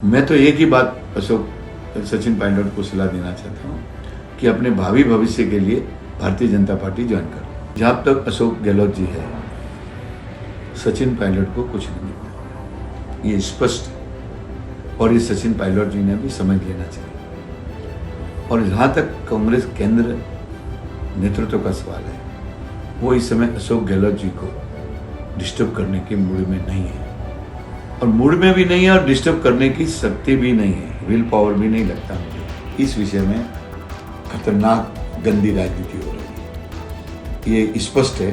मैं तो एक ही बात सचिन पायलट को सलाह देना चाहता हूँ कि अपने भावी भविष्य के लिए भारतीय जनता पार्टी ज्वाइन कर। जहाँ तक अशोक गहलोत जी है, सचिन पायलट को कुछ नहीं मिला, ये स्पष्ट, और ये सचिन पायलट जी ने भी समझ लेना चाहिए। और जहाँ तक कांग्रेस केंद्र नेतृत्व का सवाल है, वो इस समय अशोक गहलोत जी को डिस्टर्ब करने के मूड में नहीं है, और मूड में भी नहीं है, और डिस्टर्ब करने की शक्ति भी नहीं है, विल पावर भी नहीं लगता मुझे। इस विषय में खतरनाक गंदी राजनीति हो रही है, ये स्पष्ट है,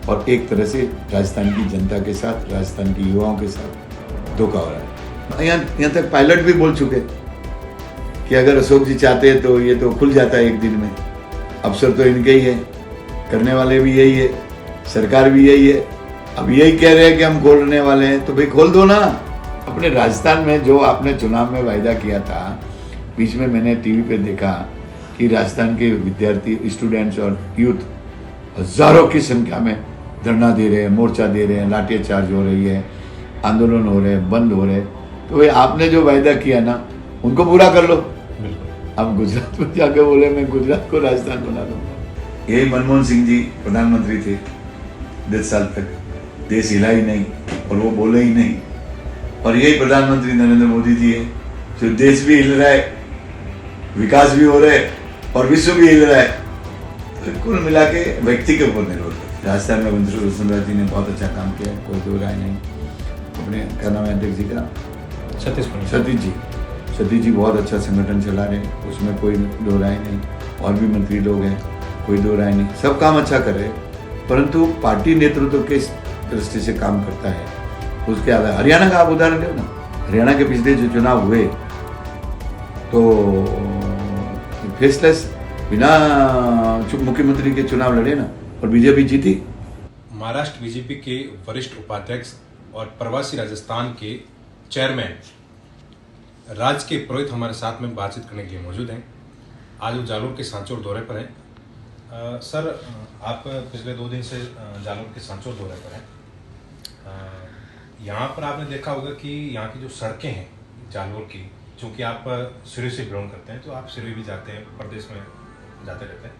और एक तरह से राजस्थान की जनता के साथ, राजस्थान के युवाओं के साथ धोखा हो रहा है। यहाँ तक पायलट भी बोल चुके कि अगर अशोक जी चाहते हैं तो ये तो खुल जाता है एक दिन में। अफसर तो इनके ही है, करने वाले भी यही है, सरकार भी यही है। अब यही कह रहे हैं कि हम खोलने वाले हैं, तो भाई खोल दो ना। अपने राजस्थान में जो आपने चुनाव में वायदा किया था, बीच में मैंने टीवी पे देखा कि राजस्थान के विद्यार्थी, स्टूडेंट्स और यूथ हजारों की संख्या में धरना दे रहे हैं, मोर्चा दे रहे हैं, लाठीचार्ज हो रही है, आंदोलन हो रहे हैं, बंद हो रहे हैं। तो भाई आपने जो वायदा किया ना, उनको पूरा कर लो। अब गुजरात में जाके बोले मैं गुजरात को राजस्थान बना दूंगा। यही मनमोहन सिंह जी प्रधानमंत्री थे 10 साल तक, देश हिला ही नहीं और वो बोले ही नहीं। और यही प्रधानमंत्री नरेंद्र मोदी जी है जो देश भी हिल रहा है, विकास भी हो रहा है और विश्व भी हिल रहा है। तो कुल मिला के व्यक्ति के ऊपर निर्भर है। राजस्थान में वसुंधरा जी ने बहुत अच्छा काम किया, कोई दो राय नहीं। अपने क्या नाम है अध्यक्ष जी का, सतीश जी बहुत अच्छा संगठन चला रहे हैं, उसमें कोई दो राय नहीं। और भी मंत्री लोग हैं, कोई दो राय नहीं, सब काम अच्छा कर रहे हैं। परंतु पार्टी नेतृत्व के दृष्टि से काम करता है, उसके आधार। हरियाणा का आप उदाहरण लो ना, हरियाणा के पिछले जो चुनाव हुए तो फेसलेस बिना मुख्यमंत्री के चुनाव लड़े ना, और बीजेपी जीती। महाराष्ट्र बीजेपी के वरिष्ठ उपाध्यक्ष और प्रवासी राजस्थान के चेयरमैन राज के पुरोहित हमारे साथ में बातचीत करने के लिए मौजूद हैं। आज वो जालोर के सांचौर दौरे पर हैं। सर, आप पिछले 2 दिन से जालोर के सांचौर दौरे पर हैं। यहाँ पर आपने देखा होगा कि यहाँ की जो सड़कें हैं जालोर की, चूँकि आप सिरोही से बिलोंग करते हैं तो आप सिरोही भी जाते हैं, प्रदेश में जाते रहते हैं,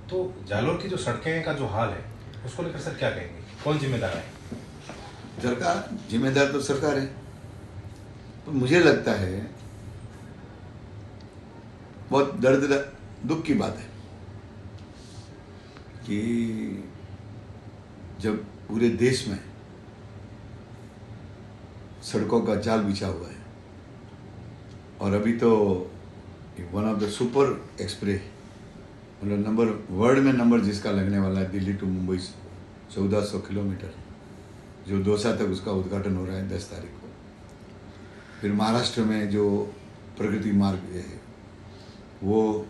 तो जालोर की जो सड़कें का जो हाल है उसको लेकर सर क्या कहेंगे, कौन जिम्मेदार है? सरकार जिम्मेदार तो सरकार है। तो मुझे लगता है बहुत दर्द दुख की बात है कि जब पूरे देश में सड़कों का जाल बिछा हुआ है, और अभी तो one of the super express, मतलब नंबर वर्ल्ड में नंबर जिसका लगने वाला है, दिल्ली टू मुंबई 1400 किलोमीटर, जो दौसा तक उसका उद्घाटन हो रहा है 10 तारीख को। फिर महाराष्ट्र में जो प्रगति मार्ग है वो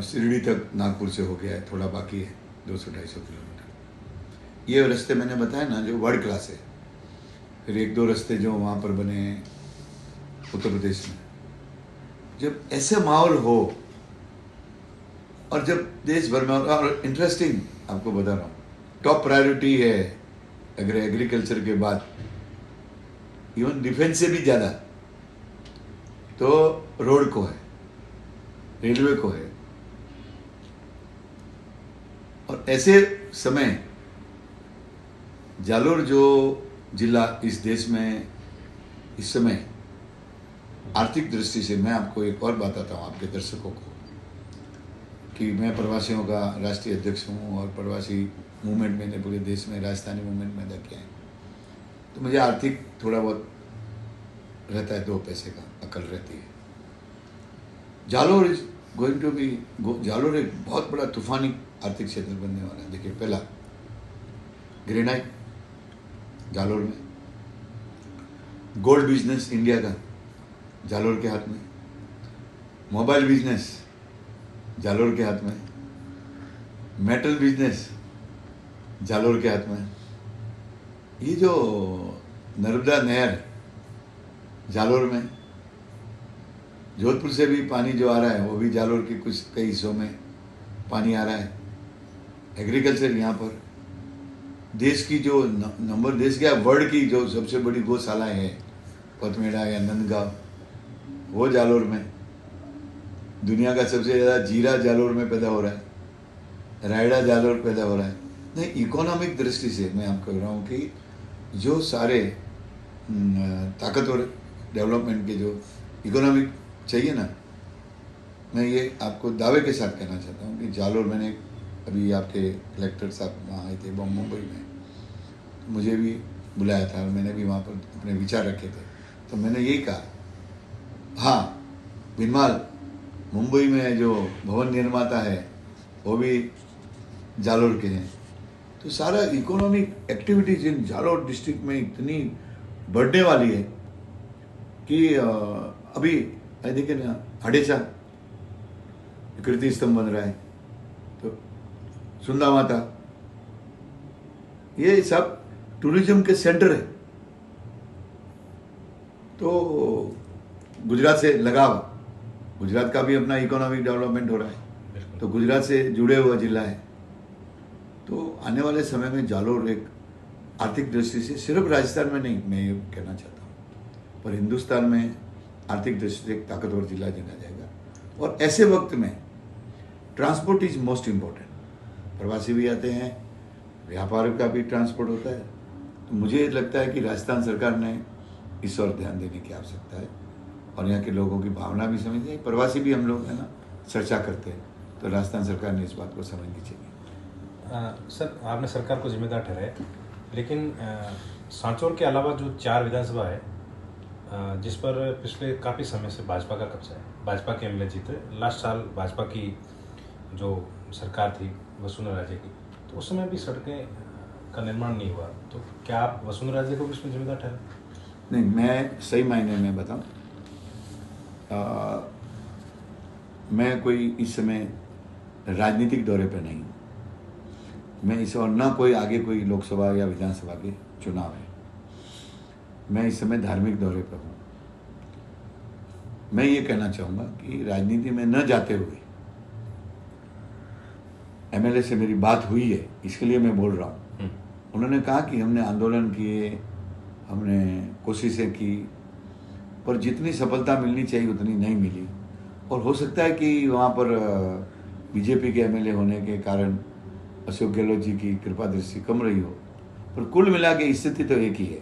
शिरडी तक नागपुर से हो गया है, थोड़ा बाकी है 200-250 किलोमीटर। ये रास्ते मैंने बताया ना जो वर्ल्ड क्लास है। फिर 1-2 रास्ते जो वहाँ पर बने हैं उत्तर प्रदेश में। जब ऐसे माहौल हो और जब देश भर में, और इंटरेस्टिंग आपको बता रहा हूँ, टॉप प्रायोरिटी है अगर एग्रीकल्चर के बाद, इवन डिफेंस से भी ज़्यादा तो रोड को है, रेलवे को है। और ऐसे समय जालोर जो जिला इस देश में इस समय आर्थिक दृष्टि से, मैं आपको एक और बताता हूँ आपके दर्शकों को कि मैं प्रवासियों का राष्ट्रीय अध्यक्ष हूँ और प्रवासी मूवमेंट मैंने पूरे देश में, राजस्थानी मूवमेंट में अदा किया है। तो मुझे आर्थिक थोड़ा बहुत रहता है, 2 पैसे का अकल रहती है। Jalore is going to be, Jalore एक बहुत बड़ा तूफानी आर्थिक क्षेत्र बनने वाला है। देखिए, पहला ग्रेनाइट जालोर में, गोल्ड बिजनेस इंडिया का जालोर के हाथ में, मोबाइल बिजनेस जालोर के हाथ में, मेटल बिजनेस जालोर के हाथ में। ये जो नर्मदा नहर जालोर में, जोधपुर से भी पानी जो आ रहा है वो भी जालोर के कुछ कई हिस्सों में पानी आ रहा है। एग्रीकल्चर यहाँ पर देश की जो नंबर, देश क्या वर्ल्ड की जो सबसे बड़ी गौशालाएं हैं, पथमेड़ा या नंदगांव, वो जालोर में, दुनिया का सबसे ज़्यादा जीरा जालोर में पैदा हो रहा है, रायड़ा जालोर पैदा हो रहा है। नहीं, इकोनॉमिक दृष्टि से मैं आपको कह रहा हूँ कि जो सारे ताकतवर डेवलपमेंट के जो इकोनॉमिक चाहिए ना, मैं ये आपको दावे के साथ कहना चाहता हूँ कि जालोर, मैंने अभी आपके कलेक्टर साहब वहाँ आए थे मुंबई में, मुझे भी बुलाया था और मैंने भी वहाँ पर अपने विचार रखे थे। तो मैंने यही कहा, हाँ, भिनमाल मुंबई में जो भवन निर्माता है वो भी जालोर के हैं। तो सारा economic activities in Jalore district में इतनी बढ़ने वाली है कि अभी देखिए ना, हडेचा कीर्ति स्तंभ बन रहा है, तो सुंदा माता, ये सब टूरिज्म के सेंटर है। तो गुजरात से लगाव, गुजरात का भी अपना इकोनॉमिक डेवलपमेंट हो रहा है, तो गुजरात से जुड़े हुआ जिला है। तो आने वाले समय में जालोर एक आर्थिक दृष्टि से, सिर्फ राजस्थान में नहीं, मैं ये कहना चाहता हूँ, पर हिंदुस्तान में आर्थिक दृष्टि से एक ताकतवर जिला जाना जाएगा। और ऐसे वक्त में ट्रांसपोर्ट इज मोस्ट इम्पोर्टेंट। प्रवासी भी आते हैं, व्यापार का भी ट्रांसपोर्ट होता है। तो मुझे लगता है कि राजस्थान सरकार ने इस ओर ध्यान देने की आवश्यकता है और यहाँ के लोगों की भावना भी समझनी है। प्रवासी भी हम लोग है ना चर्चा करते हैं, तो राजस्थान सरकार ने इस बात को समझनी चाहिए। सर, आपने सरकार को जिम्मेदार ठहराया, लेकिन सांचौर के अलावा जो 4 विधानसभा है जिस पर पिछले काफ़ी समय से भाजपा का कब्जा है, भाजपा के एमएलए जीते। लास्ट साल भाजपा की जो सरकार थी वसुंधरा राजे की, तो उस समय भी सड़कें का निर्माण नहीं हुआ। तो क्या आप वसुंधरा राजे को भी इसमें जिम्मेदार ठहराए? नहीं, मैं सही मायने में बताऊं, मैं कोई इस समय राजनीतिक दौरे पे नहीं हूँ। मैं इस और ना कोई आगे कोई लोकसभा या विधानसभा के चुनाव है। मैं इस समय धार्मिक दौरे पर हूँ। मैं ये कहना चाहूँगा कि राजनीति में न जाते हुए एमएलए से मेरी बात हुई है, इसके लिए मैं बोल रहा हूँ। उन्होंने कहा कि हमने आंदोलन किए, हमने कोशिशें की, पर जितनी सफलता मिलनी चाहिए उतनी नहीं मिली। और हो सकता है कि वहाँ पर बीजेपी के एमएलए होने के कारण अशोक गहलोत जी की कृपा दृष्टि कम रही हो, पर कुल मिला के स्थिति तो एक ही है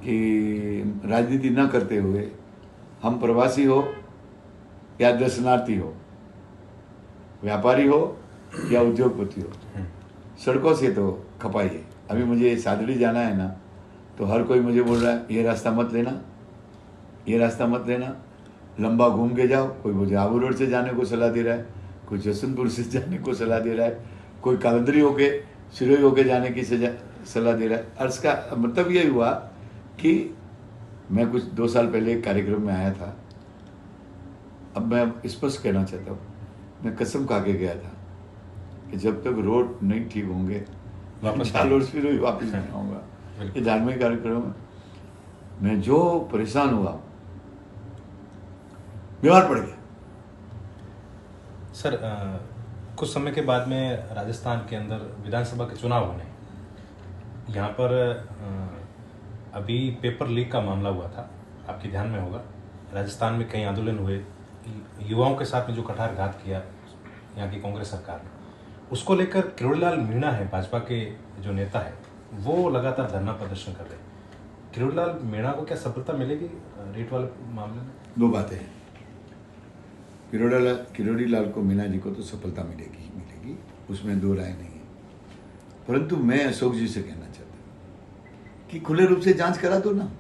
कि राजनीति न करते हुए हम प्रवासी हो या दर्शनार्थी हो, व्यापारी हो या उद्योगपति हो, सड़कों से तो खपाइए। अभी मुझे सादड़ी जाना है ना, तो हर कोई मुझे बोल रहा है ये रास्ता मत लेना, ये रास्ता मत लेना, लंबा घूम के जाओ। कोई मुझे आबू रोड से जाने को सलाह दे रहा है, कोई जसवंतपुर से जाने को सलाह दे रहा है, कोई कालंदरी होके सिरोही होके जाने की सलाह दे रहा है। अर्ज का मतलब ये हुआ कि मैं कुछ 2 साल पहले एक कार्यक्रम में आया था। अब मैं स्पष्ट कहना चाहता हूँ, मैं कसम खा के गया था कि जब तक रोड नहीं ठीक होंगे वापस जालोर सिरोही वापस नहीं आऊँगा। ये धार्मिक कार्यक्रम में मैं जो परेशान हुआ, बीमार पड़ गया। सर, कुछ समय के बाद में राजस्थान के अंदर विधानसभा के चुनाव होने, यहाँ पर अभी पेपर लीक का मामला हुआ था, आपके ध्यान में होगा। राजस्थान में कई आंदोलन हुए, युवाओं के साथ में जो कठारघात किया यहाँ की कांग्रेस सरकार ने, उसको लेकर किरोड़ीलाल मीणा है, भाजपा के जो नेता है, वो लगातार धरना प्रदर्शन कर रहे हैं। किरोड़ीलाल मीणा को क्या सफलता मिलेगी रेट वाले मामले में? 2 बातें हैं। किरोड़ीलाल को, मीणा जी को तो सफलता मिलेगी ही मिलेगी, उसमें 2 राय नहीं है। परंतु मैं अशोक जी से कहना चाहता हूँ कि खुले रूप से जांच करा दो ना।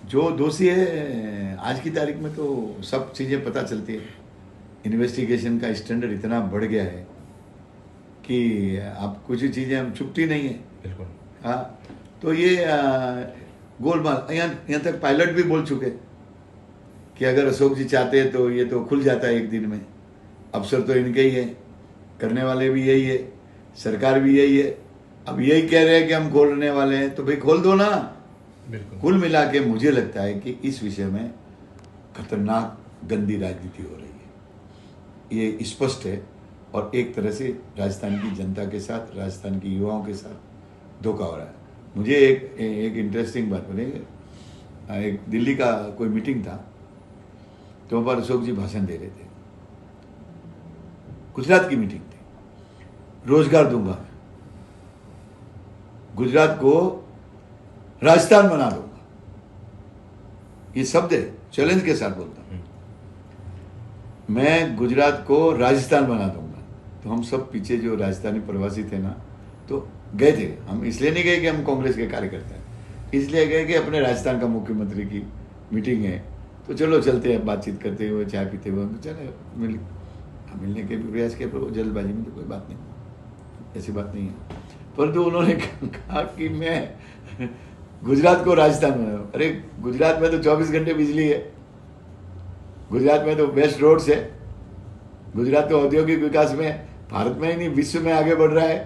जो दोषी है, आज की तारीख में तो सब चीज़ें पता चलती है। इन्वेस्टिगेशन का स्टैंडर्ड इतना बढ़ गया है कि आप कुछ चीज़ें हम छुपती नहीं है। बिल्कुल। हाँ, तो ये गोलमाल, यहाँ तक पायलट भी बोल चुके कि अगर अशोक जी चाहते हैं तो ये तो खुल जाता है एक दिन में। अफसर तो इनके ही है, करने वाले भी यही है, सरकार भी यही है। अब यही कह रहे हैं कि हम खोलने वाले हैं, तो भाई खोल दो ना। बिल्कुल। कुल मिला के मुझे लगता है कि इस विषय में खतरनाक गंदी राजनीति हो रही है, ये स्पष्ट है। और एक तरह से राजस्थान की जनता के साथ, राजस्थान के युवाओं के साथ धोखा हो रहा है। मुझे एक इंटरेस्टिंग बात बोलेंगे, एक दिल्ली का कोई मीटिंग था, तो वहाँ पर अशोक जी भाषण दे रहे थे। गुजरात की मीटिंग थी, रोजगार दूंगा मैं, गुजरात को राजस्थान बना दूंगा, ये शब्द है, चैलेंज के साथ बोलता हूं, मैं गुजरात को राजस्थान बना दूंगा। तो हम सब पीछे जो राजस्थानी प्रवासी थे ना, तो गए थे। हम इसलिए नहीं गए कि हम कांग्रेस के कार्यकर्ता हैं, इसलिए गए कि अपने राजस्थान का मुख्यमंत्री की मीटिंग है, तो चलो चलते हैं, बातचीत करते हुए, चाय पीते हुए। चले मिलने के भी प्रयास किया, पर वो जल्दबाजी में तो कोई बात नहीं, ऐसी बात नहीं है। परंतु उन्होंने कहा कि मैं गुजरात को राजस्थान बनाऊं। अरे गुजरात में तो 24 घंटे बिजली है, गुजरात में तो बेस्ट रोड्स है, गुजरात तो औद्योगिक विकास में भारत में ही नहीं विश्व में आगे बढ़ रहा है,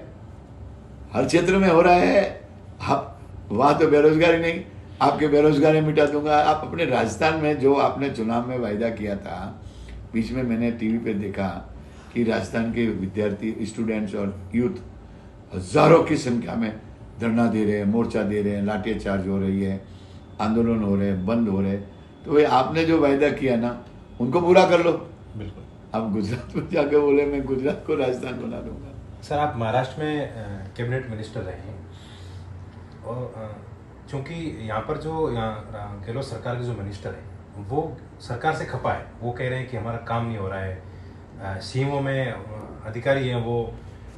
हर क्षेत्र में हो रहा है। आप वहां तो बेरोजगारी नहीं, आपके बेरोजगारी मिटा दूंगा। आप अपने राजस्थान में जो आपने चुनाव में वायदा किया था, बीच में मैंने टीवी पे देखा कि राजस्थान के विद्यार्थी, स्टूडेंट्स और यूथ हजारों की संख्या में धरना दे रहे हैं, मोर्चा दे रहे हैं, लाठीचार्ज हो रही है, आंदोलन हो रहे हैं, बंद हो रहे हैं। तो भाई आपने जो वायदा किया ना, उनको पूरा कर लो। बिल्कुल। आप गुजरात में जाके बोले मैं गुजरात को राजस्थान बना दूंगा। सर, आप महाराष्ट्र में कैबिनेट मिनिस्टर रहे हैं, और चूंकि यहाँ पर जो यहाँ गहलोत सरकार के जो मिनिस्टर हैं, वो सरकार से खपा है। वो कह रहे हैं कि हमारा काम नहीं हो रहा है, सीएमओ में अधिकारी हैं वो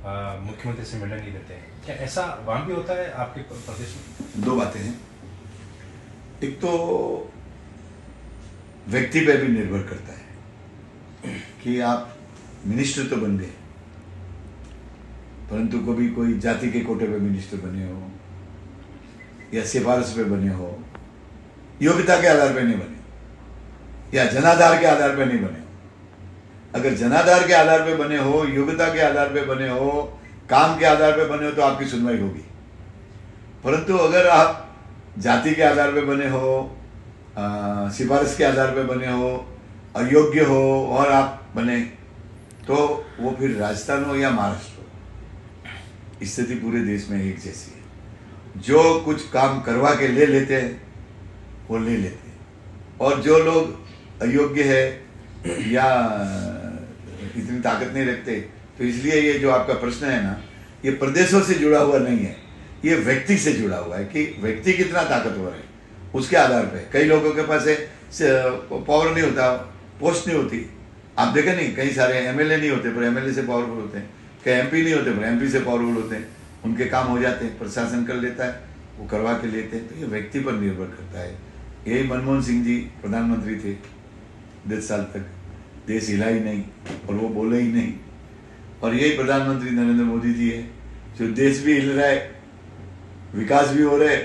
मुख्यमंत्री से मिलने नहीं देते हैं। क्या ऐसा वहाँ भी होता है आपके प्रदेश में? दो बातें हैं, एक तो व्यक्ति पे भी निर्भर करता है कि आप मिनिस्टर तो बन गए, परंतु कभी कोई जाति के कोटे पे मिनिस्टर बने हो या सिफारिश पे बने हो, योग्यता के आधार पे नहीं बने या जनाधार के आधार पे नहीं बने हो। अगर जनाधार के आधार पे बने हो, योग्यता के आधार पे बने हो, काम के आधार पे बने हो, तो आपकी सुनवाई होगी। परंतु अगर आप जाति के आधार पे बने हो, सिफारिश के आधार पे बने हो, अयोग्य हो और आप बने, तो वो फिर राजस्थान हो या महाराष्ट्र हो, स्थिति पूरे देश में एक जैसी है। जो कुछ काम करवा के ले लेते हैं वो ले लेते हैं, और जो लोग अयोग्य है या इतनी ताकत नहीं रखते, तो इसलिए ये जो आपका प्रश्न है ना, ये प्रदेशों से जुड़ा हुआ नहीं है, ये व्यक्ति से जुड़ा हुआ है कि व्यक्ति कितना ताकतवर है, उसके आधार पे। कई लोगों के पास पावर नहीं होता, पोस्ट नहीं होती। आप देखें नहीं, कई सारे एमएलए नहीं होते पर एमएलए से पावरफुल होते हैं, कई एमपी नहीं होते पर एमपी से पावरफुल होते हैं, उनके काम हो जाते हैं, प्रशासन कर लेता है, वो करवा के लेते हैं। तो ये व्यक्ति पर निर्भर करता है। यही मनमोहन सिंह जी प्रधानमंत्री थे 10 साल तक, देश हिला ही नहीं और वो बोले ही नहीं। और यही प्रधानमंत्री नरेंद्र मोदी जी है, जो देश भी हिल रहा है, विकास भी हो रहा है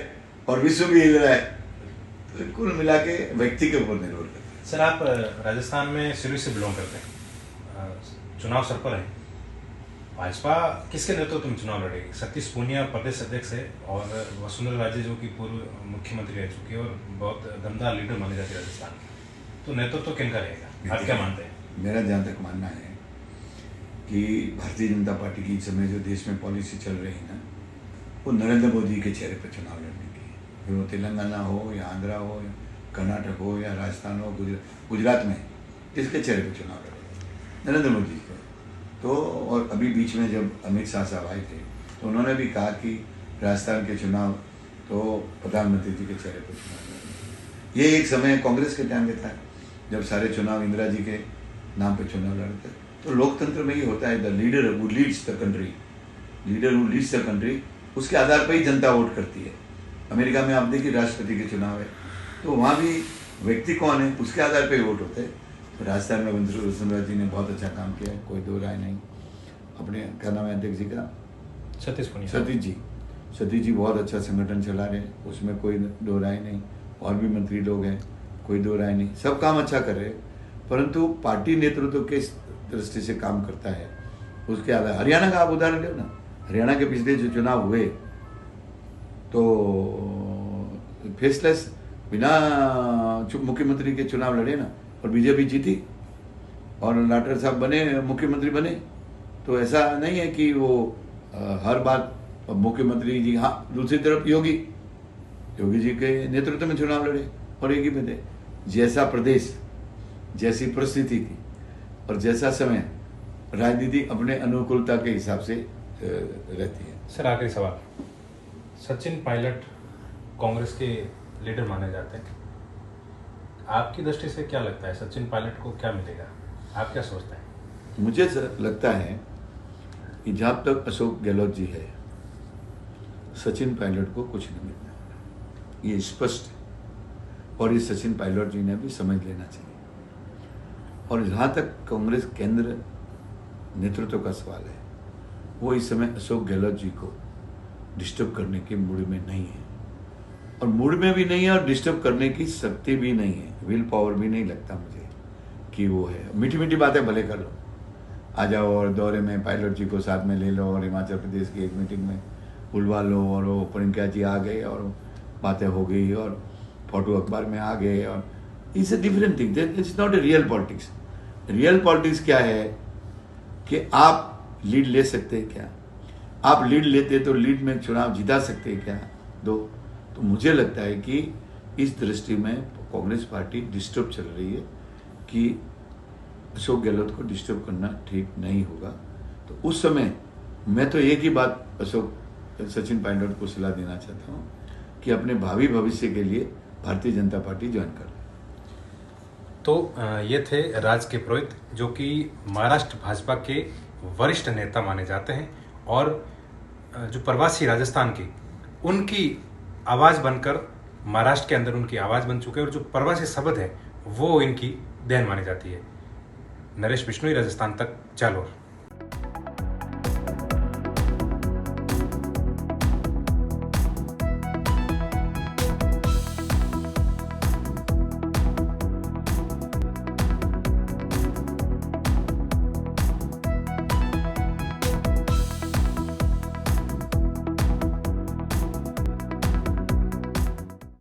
और विश्व भी हिल रहा है। तो कुल मिला के व्यक्ति के ऊपर निर्भर करता है। सर, आप राजस्थान में शुरू से बिलोंग करते हैं, चुनाव सर पर है। भाजपा किसके नेतृत्व में चुनाव लड़ेगी? सतीश पूनिया प्रदेश अध्यक्ष है और वसुंधरा राजे जो कि पूर्व मुख्यमंत्री रह चुकी है और बहुत दमदार लीडर माने जाते हैं राजस्थान के, तो नेतृत्व किनका रहेगा? आप क्या मानते हैं? मेरा जहाँ तक मानना है कि भारतीय जनता पार्टी की इस समय जो देश में पॉलिसी चल रही है ना, वो नरेंद्र मोदी के चेहरे पर चुनाव लड़ने की है। वो तेलंगाना हो या आंध्रा हो या कर्नाटक हो या राजस्थान हो, गुजरात में किसके चेहरे पर चुनाव लड़ेगा? नरेंद्र मोदी के। तो और अभी बीच में जब अमित शाह साहब आए थे, तो उन्होंने भी कहा कि राजस्थान के चुनाव तो प्रधानमंत्री जी के चेहरे पर चुनाव लड़ेंगे। ये एक समय कांग्रेस के टाइम में था, जब सारे चुनाव इंदिरा जी के नाम पे चुनाव लड़ते। तो लोकतंत्र में ये होता है, the leader who leads the country, leader who leads the country, उसके आधार पर ही जनता वोट करती है। अमेरिका में आप देखिए राष्ट्रपति के चुनाव है, तो वहाँ भी व्यक्ति कौन है उसके आधार पर वोट होते हैं। तो राजस्थान में वसुंधरा जी ने बहुत अच्छा काम किया है, कोई दो राय नहीं। अपने क्या नाम है अध्यक्ष जी का? सतीश जी बहुत अच्छा संगठन चला रहे हैं, उसमें कोई दो राय नहीं। और भी मंत्री लोग हैं, कोई दो राय नहीं, सब काम अच्छा कर रहे हैं। परंतु पार्टी नेतृत्व किस दृष्टि से काम करता है उसके आधार। हरियाणा का आप उदाहरण लो ना, हरियाणा के पिछले जो चुनाव हुए तो फेसलेस बिना मुख्यमंत्री के चुनाव लड़े ना, और बीजेपी जीती और लाटर साहब बने, मुख्यमंत्री बने। तो ऐसा नहीं है कि वो हर बात मुख्यमंत्री जी। हाँ, दूसरी तरफ योगी जी के नेतृत्व में चुनाव लड़े, और एक ही बात है, जैसा प्रदेश, जैसी परिस्थिति थी और जैसा समय, राजनीति अपने अनुकूलता के हिसाब से रहती है। सर आखिरी सवाल, सचिन पायलट कांग्रेस के लीडर माने जाते हैं, आपकी दृष्टि से क्या लगता है सचिन पायलट को क्या मिलेगा, आप क्या सोचते हैं? मुझे लगता है कि जहाँ तक अशोक गहलोत जी है, सचिन पायलट को कुछ नहीं मिलना, ये स्पष्ट है। और ये सचिन पायलट जी ने भी समझ लेना चाहिए। और जहाँ तक कांग्रेस केंद्र नेतृत्व का सवाल है, वो इस समय अशोक गहलोत जी को डिस्टर्ब करने के मूड में नहीं है, और मूड में भी नहीं है, और डिस्टर्ब करने की शक्ति भी नहीं है, विल पावर भी नहीं लगता मुझे कि वो है। मीठी मीठी बातें भले कर लो, आ जाओ और दौरे में पायलट जी को साथ में ले लो, और हिमाचल प्रदेश की एक मीटिंग में बुलवा लो, और वो प्रियंका जी आ गए और बातें हो गई और फोटो अखबार में आ गए, और it's a different thing, it's not a real politics. Real politics क्या है कि आप लीड ले सकते हैं क्या? आप लीड लेते तो लीड में चुनाव जिता सकते हैं क्या? तो मुझे लगता है कि इस दृष्टि में कांग्रेस पार्टी डिस्टर्ब चल रही है कि अशोक गहलोत को डिस्टर्ब करना ठीक नहीं होगा। तो उस समय मैं तो एक ही बात सचिन पायलट को सलाह देना चाहता हूँ कि अपने भावी भविष्य के लिए भारतीय जनता पार्टी ज्वाइन कर। तो ये थे राज के पुरोहित, जो कि महाराष्ट्र भाजपा के वरिष्ठ नेता माने जाते हैं, और जो प्रवासी राजस्थान की उनकी आवाज़ बनकर महाराष्ट्र के अंदर उनकी आवाज़ बन चुके हैं, और जो प्रवासी शब्द है वो इनकी देन मानी जाती है। नरेश बिश्नोई, राजस्थान तक, जालोर।